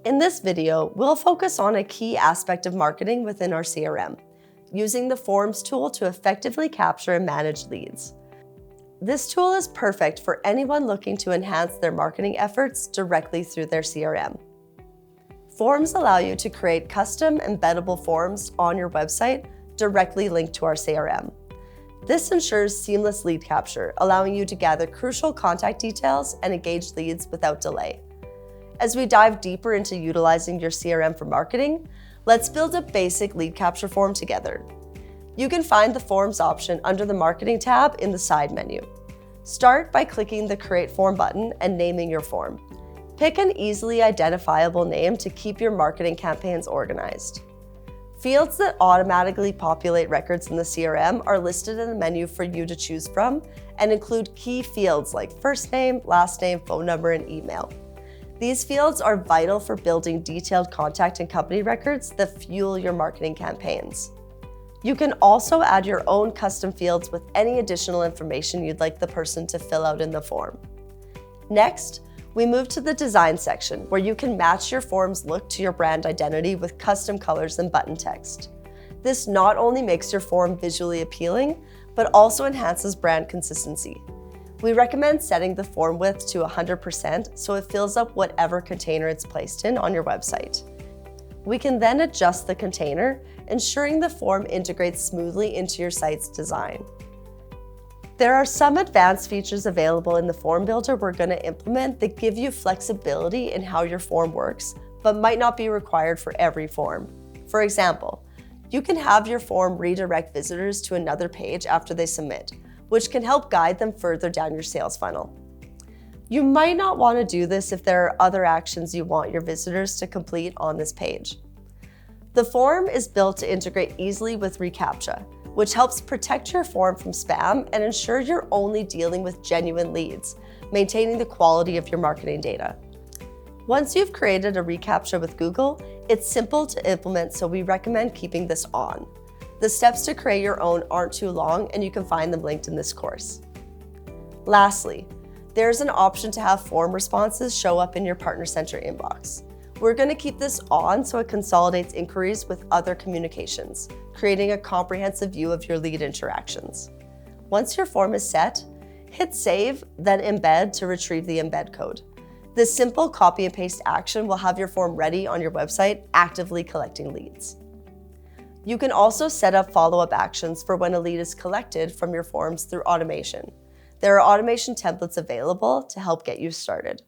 In this video, we'll focus on a key aspect of marketing within our CRM, using the Forms tool to effectively capture and manage leads. This tool is perfect for anyone looking to enhance their marketing efforts directly through their CRM. Forms allow you to create custom embeddable forms on your website directly linked to our CRM. This ensures seamless lead capture, allowing you to gather crucial contact details and engage leads without delay. As we dive deeper into utilizing your CRM for marketing, let's build a basic lead capture form together. You can find the Forms option under the Marketing tab in the side menu. Start by clicking the Create Form button and naming your form. Pick an easily identifiable name to keep your marketing campaigns organized. Fields that automatically populate records in the CRM are listed in the menu for you to choose from and include key fields like first name, last name, phone number, and email. These fields are vital for building detailed contact and company records that fuel your marketing campaigns. You can also add your own custom fields with any additional information you'd like the person to fill out in the form. Next, we move to the design section where you can match your form's look to your brand identity with custom colors and button text. This not only makes your form visually appealing, but also enhances brand consistency. We recommend setting the form width to 100% so it fills up whatever container it's placed in on your website. We can then adjust the container, ensuring the form integrates smoothly into your site's design. There are some advanced features available in the form builder we're going to implement that give you flexibility in how your form works, but might not be required for every form. For example, you can have your form redirect visitors to another page after they submit, which can help guide them further down your sales funnel. You might not want to do this if there are other actions you want your visitors to complete on this page. The form is built to integrate easily with reCaptcha, which helps protect your form from spam and ensure you're only dealing with genuine leads, maintaining the quality of your marketing data. Once you've created a reCaptcha with Google, it's simple to implement, so we recommend keeping this on. The steps to create your own aren't too long, and you can find them linked in this course. Lastly, there's an option to have form responses show up in your Partner Center inbox. We're going to keep this on so it consolidates inquiries with other communications, creating a comprehensive view of your lead interactions. Once your form is set, hit Save, then Embed to retrieve the embed code. This simple copy and paste action will have your form ready on your website, actively collecting leads. You can also set up follow-up actions for when a lead is collected from your forms through automation. There are automation templates available to help get you started.